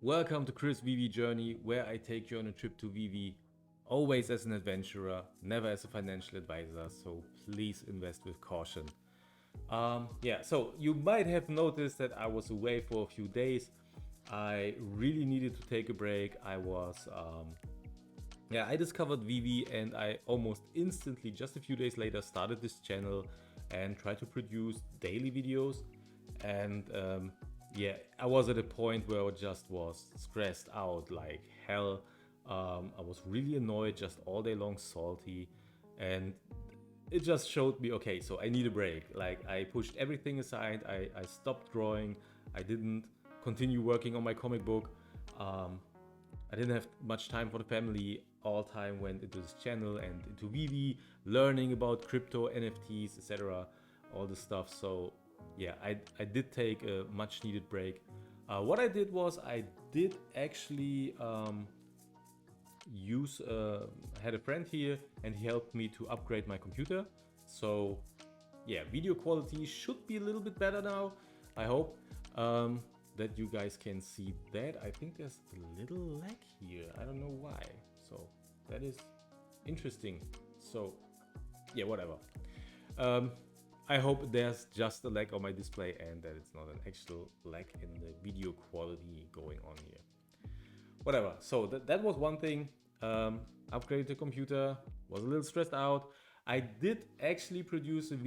Welcome to Chris Veve Journey, where I take you on a trip to Veve, always as an adventurer, never as a financial advisor, so please invest with caution. So you might have noticed that I was away for a few days. I really needed to take a break. I discovered Veve and I almost instantly, just a few days later, started this channel and tried to produce daily videos. And I was at a point where I just was stressed out like hell. I was really annoyed, just all day long, salty, and it just showed me, okay, so I need a break. Like, I pushed everything aside. I stopped drawing. I didn't continue working on my comic book. I didn't have much time for the family. All time went into this channel and into Veve, learning about crypto, NFTs, etc., all this stuff. So yeah, I did take a much needed break. What I did was I did actually I had a friend here and he helped me to upgrade my computer. So yeah, video quality should be a little bit better now, I hope. That you guys can see that. I think there's a little lag here. I don't know why. So that is interesting. So yeah, whatever. I hope there's just a lag on my display and that it's not an actual lag in the video quality going on here. Whatever. So that was one thing. Upgraded the computer, was a little stressed out. I did actually produce a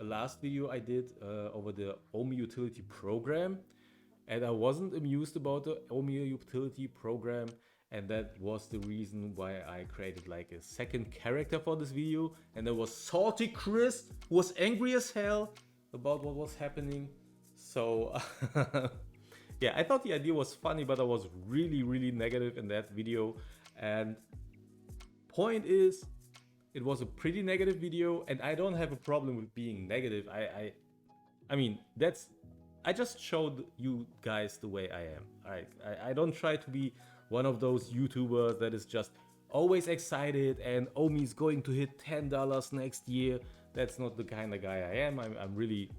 last video I did over the OMI utility program. And I wasn't amused about the OMI utility program, and that was the reason why I created like a second character for this video. And there was Salty Chris, who was angry as hell about what was happening. So yeah, I thought the idea was funny, but I was really negative in that video. And point is, it was a pretty negative video, and I don't have a problem with being negative. I mean, I just showed you guys the way I am. I don't try to be one of those YouTubers that is just always excited and Omi's going to hit $10 next year. That's not the kind of guy I am. I'm really,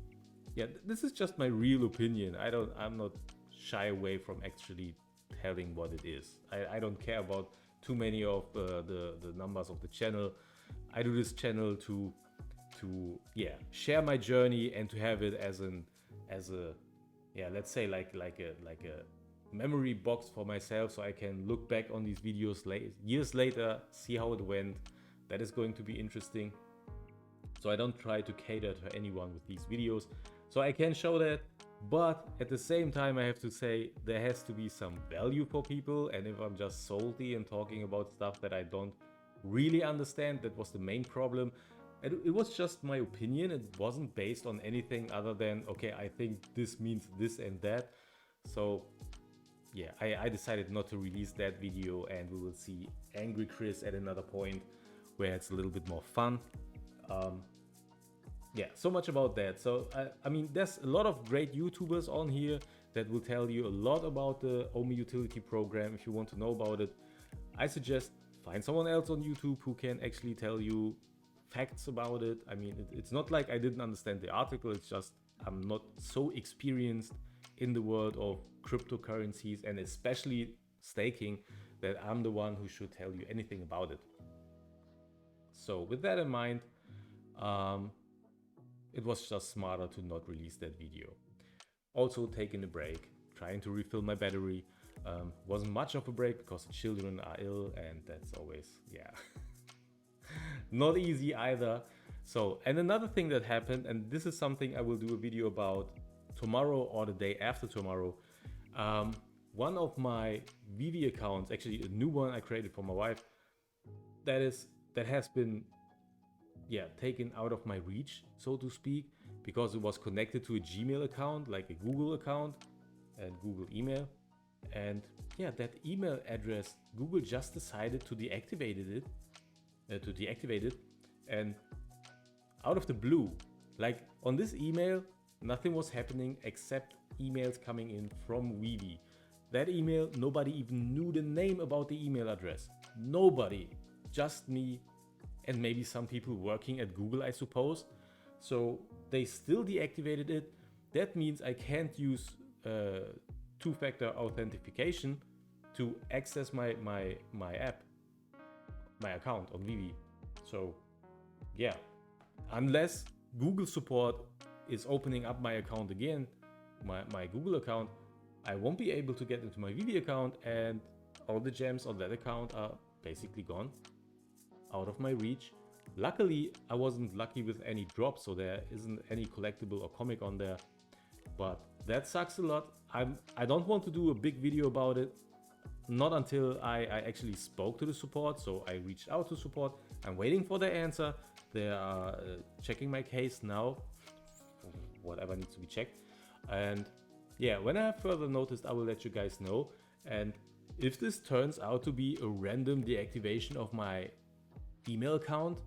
yeah, this is just my real opinion. I'm not shy away from actually telling what it is. I don't care about too many of the numbers of the channel. I do this channel to share my journey and to have it as a let's say like a memory box for myself, so I can look back on these videos years later, see how it went. That is going to be interesting. So I don't try to cater to anyone with these videos, so I can show that, but at the same time I have to say there has to be some value for people. And if I'm just salty and talking about stuff that I don't really understand, that was the main problem. It was just my opinion. It wasn't based on anything other than, okay, I think this means this and that. So yeah, I decided not to release that video, and we will see Angry Chris at another point where it's a little bit more fun. So much about that. So I mean, there's a lot of great YouTubers on here that will tell you a lot about the OMI utility program. If you want to know about it, I suggest find someone else on YouTube who can actually tell you facts about it. I mean, it's not like I didn't understand the article. It's just I'm not so experienced in the world of cryptocurrencies and especially staking that I'm the one who should tell you anything about it. So with that in mind, it was just smarter to not release that video. Also taking a break, trying to refill my battery. Wasn't much of a break because the children are ill, and that's always, not easy either. So, and another thing that happened, and this is something I will do a video about tomorrow or the day after tomorrow. One of my Veve accounts, actually a new one I created for my wife, that has been taken out of my reach, so to speak, because it was connected to a Gmail account, like a Google account and Google email. And yeah, that email address, Google just decided to deactivate it, and out of the blue, like on this email, nothing was happening except emails coming in from Veve. That email, nobody even knew the name about the email address. Nobody, just me and maybe some people working at Google, I suppose. So they still deactivated it. That means I can't use two-factor authentication to access my app, my account on Veve. So yeah, unless Google support is opening up my account again, my Google account, I won't be able to get into my Veve account, and all the gems on that account are basically gone, out of my reach. Luckily, I wasn't lucky with any drops, so there isn't any collectible or comic on there, but that sucks a lot. I don't want to do a big video about it, not until I actually spoke to the support. So I reached out to support. I'm waiting for their answer. They are checking my case now, whatever needs to be checked. And yeah, when I have further notice, I will let you guys know. And if this turns out to be a random deactivation of my email account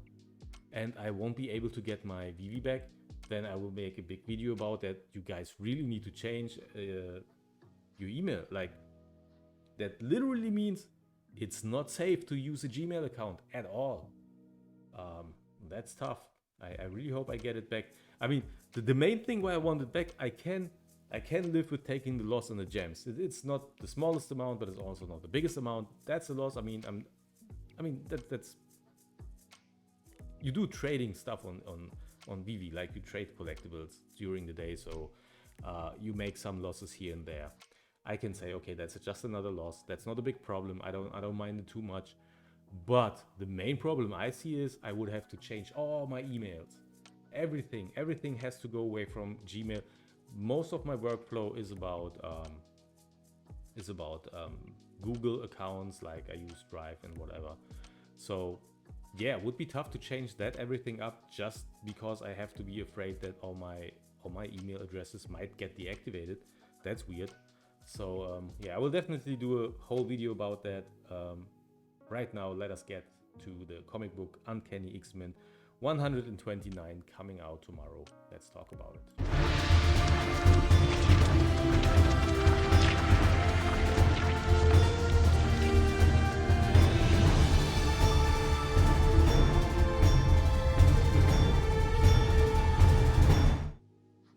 and I won't be able to get my Veve back, then I will make a big video about that. You guys really need to change your email. Like, that literally means it's not safe to use a Gmail account at all. That's tough. I really hope I get it back. I mean, the main thing why I want it back, I can live with taking the loss on the gems. It's not the smallest amount, but it's also not the biggest amount. That's a loss. I mean, that's you do trading stuff on Veve, like you trade collectibles during the day, so you make some losses here and there. I can say, okay, that's just another loss. That's not a big problem. I don't mind it too much. But the main problem I see is I would have to change all my emails. Everything has to go away from Gmail. Most of my workflow is about Google accounts, like I use Drive and whatever. So yeah, it would be tough to change everything up just because I have to be afraid that all my email addresses might get deactivated. That's weird. So yeah, I will definitely do a whole video about that. Right now, let us get to the comic book Uncanny X-Men 129 coming out tomorrow. Let's talk about it.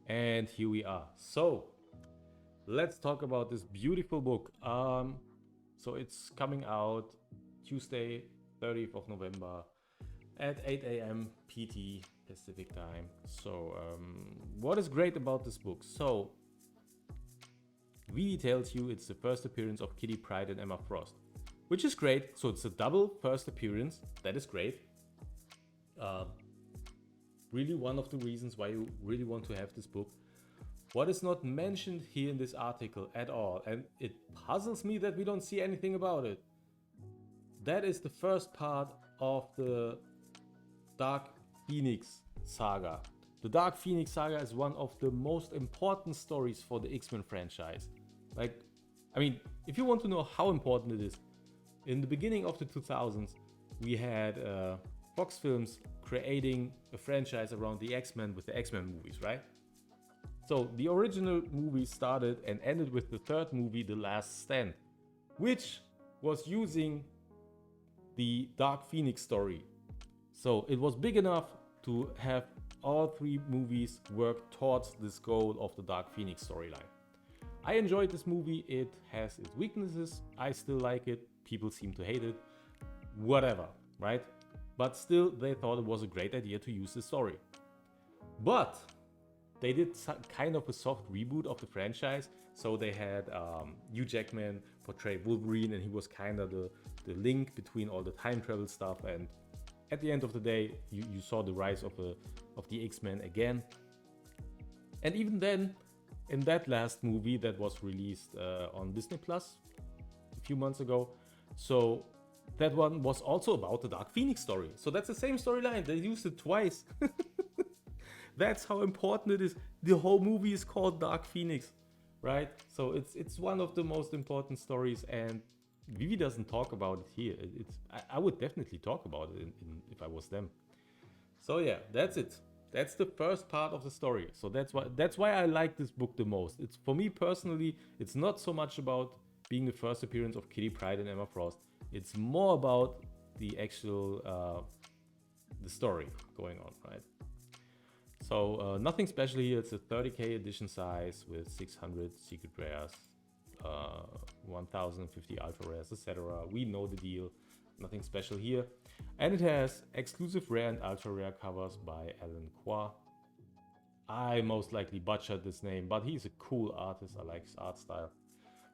And here we are. So let's talk about this beautiful book. So it's coming out Tuesday, 30th of November at 8 a.m. PT Pacific time. So what is great about this book? So Veve tells you it's the first appearance of Kitty Pryde and Emma Frost, which is great. So it's a double first appearance. That is great. Really one of the reasons why you really want to have this book. What is not mentioned here in this article at all, and it puzzles me that we don't see anything about it. That is the first part of the Dark Phoenix saga. The Dark Phoenix saga is one of the most important stories for the X-Men franchise. Like, I mean, if you want to know how important it is, in the beginning of the 2000s, we had Fox Films creating a franchise around the X-Men with the X-Men movies, right? So the original movie started and ended with the third movie, The Last Stand, which was using the Dark Phoenix story. So it was big enough to have all three movies work towards this goal of the Dark Phoenix storyline. I enjoyed this movie. It has its weaknesses. I still like it. People seem to hate it. Whatever, right? But still, they thought it was a great idea to use the story. But they did kind of a soft reboot of the franchise. So they had Hugh Jackman portray Wolverine, and he was kind of the link between all the time travel stuff. And at the end of the day, you saw the rise of the X-Men again. And even then, in that last movie that was released on Disney Plus a few months ago, so that one was also about the Dark Phoenix story. So that's the same storyline. They used it twice. That's how important it is. The whole movie is called Dark Phoenix, right? So it's one of the most important stories, and Veve doesn't talk about it here. I would definitely talk about it if I was them. So yeah, that's it. That's the first part of the story. So that's why I like this book the most. It's, for me personally, it's not so much about being the first appearance of Kitty Pryde and Emma Frost. It's more about the actual the story going on, right? So nothing special here. It's a 30k edition size with 600 secret rares. 1050 ultra rares, etc. We know the deal, nothing special here. And it has exclusive rare and ultra rare covers by Alan Qua. I most likely butchered this name, but he's a cool artist. I like his art style.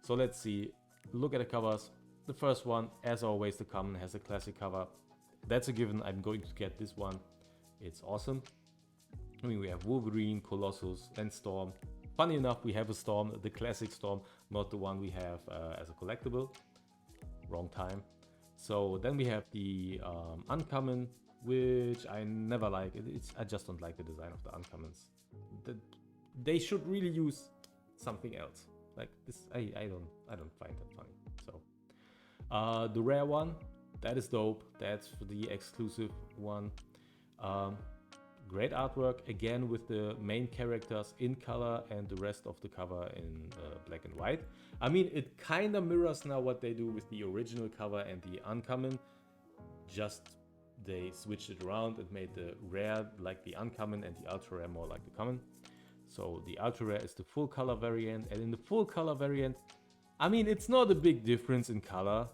So let's see, look at the covers. The first one, as always, the common has a classic cover. That's a given. I'm going to get this one. It's awesome. I mean, we have Wolverine, Colossus, and Storm. Funny enough, we have a Storm, the classic Storm, not the one we have as a collectible. Wrong time. So then we have the Uncommon, which I never like. I just don't like the design of the Uncommons. They should really use something else. Like this, I don't find that funny. So the rare one, that is dope. That's for the exclusive one. Great artwork, again with the main characters in color and the rest of the cover in black and white. I mean, it kind of mirrors now what they do with the original cover and the Uncommon. Just they switched it around and made the rare like the Uncommon and the ultra rare more like the common. So the ultra rare is the full color variant, and in the full color variant, I mean, it's not a big difference in color.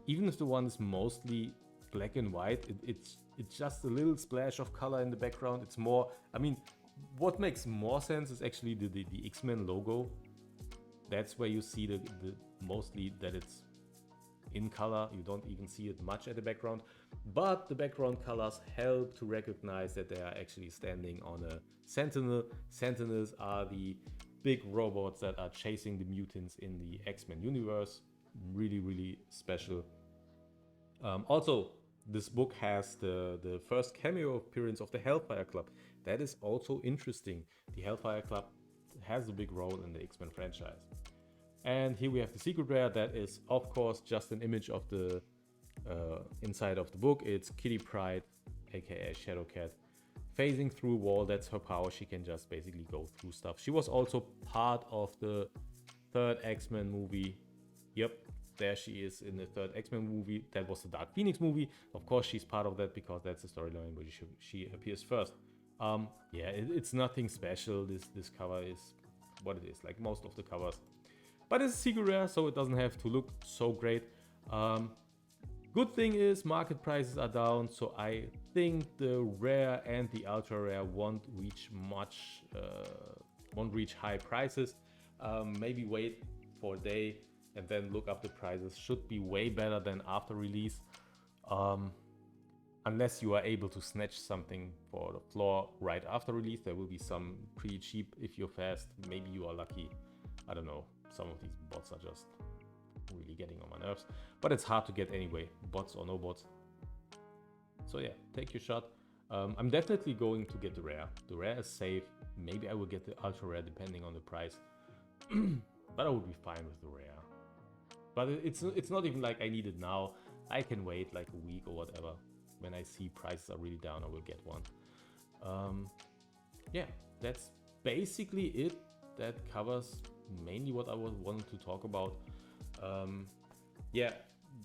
Even if the one is mostly black and white, it's just a little splash of color in the background. It's more, I mean, what makes more sense is actually the X-Men logo. That's where you see the mostly that it's in color. You don't even see it much at the background, but the background colors help to recognize that they are actually standing on a sentinel. Sentinels are the big robots that are chasing the mutants in the X-Men universe. Really, really special. Also, this book has the first cameo appearance of the Hellfire Club. That is also interesting. The Hellfire Club has a big role in the X-Men franchise. And here we have the secret rare. That is, of course, just an image of the inside of the book. It's Kitty Pryde, aka Shadowcat, phasing through a wall. That's her power. She can just basically go through stuff. She was also part of the third X-Men movie. Yep, there she is in the third X-Men movie. That was the Dark Phoenix movie. Of course, she's part of that because that's the storyline where she appears first. Yeah, it's nothing special. This cover is what it is, like most of the covers. But it's a secret rare, so it doesn't have to look so great. Good thing is market prices are down, so I think the rare and the ultra rare won't reach high prices. Maybe wait for a day and then look up the prices. Should be way better than after release. Unless you are able to snatch something for the floor right after release, there will be some pretty cheap if you're fast. Maybe you are lucky. I don't know. Some of these bots are just really getting on my nerves, but it's hard to get anyway, bots or no bots. So yeah, take your shot. I'm definitely going to get the rare. The rare is safe. Maybe I will get the ultra rare depending on the price, but I would be fine with the rare. But it's not even like I need it now. I can wait like a week or whatever. When I see prices are really down, I will get one. Yeah, that's basically it. That covers mainly what I wanted to talk about. Yeah,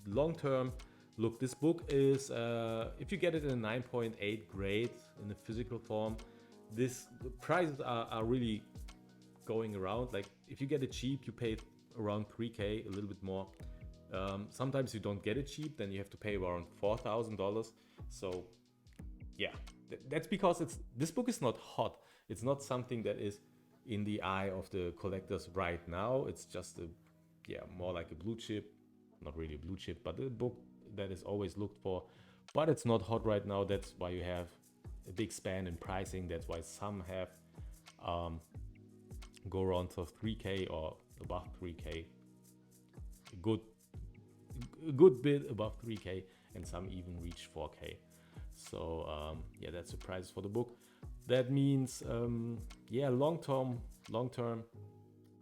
long term, look, this book is, if you get it in a 9.8 grade in the physical form, the prices are really going around. Like if you get it cheap, you pay around 3K, a little bit more. Sometimes you don't get it cheap, then you have to pay around $4,000. So yeah, that's because this book is not hot. It's not something that is in the eye of the collectors right now. It's just more like a blue chip, not really a blue chip, but a book that is always looked for. But it's not hot right now. That's why you have a big span in pricing. That's why some have go around to 3K or above 3K. A good bit above 3K, and some even reach 4K. So yeah, that's the price for the book. That means long term,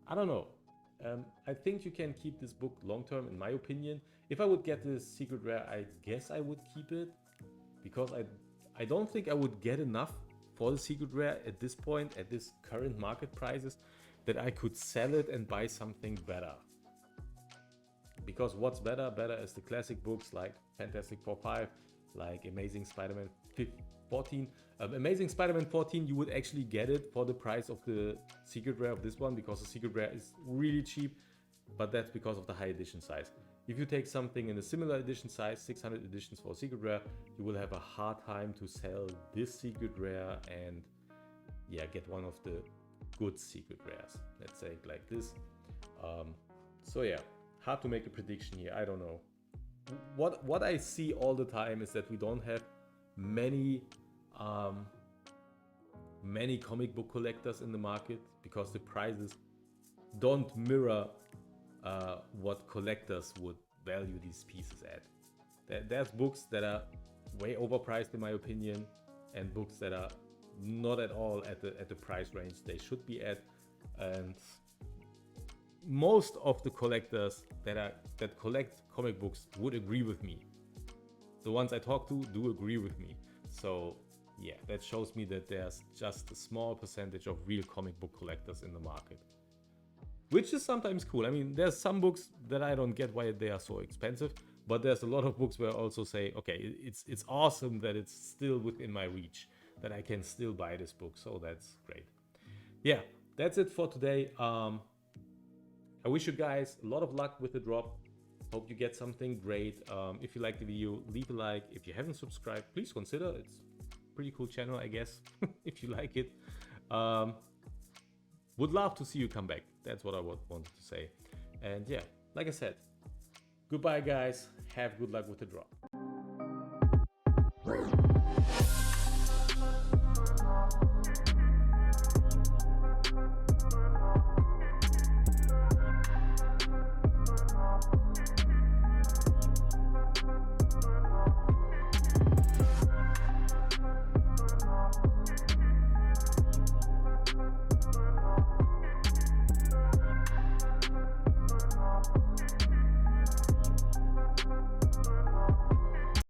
I don't know. I think you can keep this book long term, in my opinion. If I would get this secret rare, I guess I would keep it, because I don't think I would get enough for the secret rare at this point, at this current market prices, that I could sell it and buy something better. Because what's better is the classic books like Fantastic Four 5, like Amazing Spider-Man 14. Amazing Spider-Man 14, you would actually get it for the price of the secret rare of this one, because the secret rare is really cheap, but that's because of the high edition size. If you take something in a similar edition size, 600 editions for a secret rare, you will have a hard time to sell this secret rare and yeah, get one of the good secret rares. Let's say it like this. So yeah, hard to make a prediction here. I don't know. What I see all the time is that we don't have many comic book collectors in the market, because the prices don't mirror what collectors would value these pieces at. There's books that are way overpriced in my opinion, and books that are not at all at the price range they should be at. And most of the collectors that collect comic books would agree with me. The ones I talk to do agree with me. So yeah, that shows me that there's just a small percentage of real comic book collectors in the market, which is sometimes cool. I mean, there's some books that I don't get why they are so expensive, but there's a lot of books where I also say, okay, it's awesome that it's still within my reach, that I can still buy this book. So that's great. Yeah, that's it for today. I wish you guys a lot of luck with the drop. Hope you get something great. If you like the video, leave a like. If you haven't subscribed, please consider. It's a pretty cool channel, I guess, if you like it. Would love to see you come back. That's what I wanted to say. And yeah, like I said, goodbye guys. Have good luck with the drop.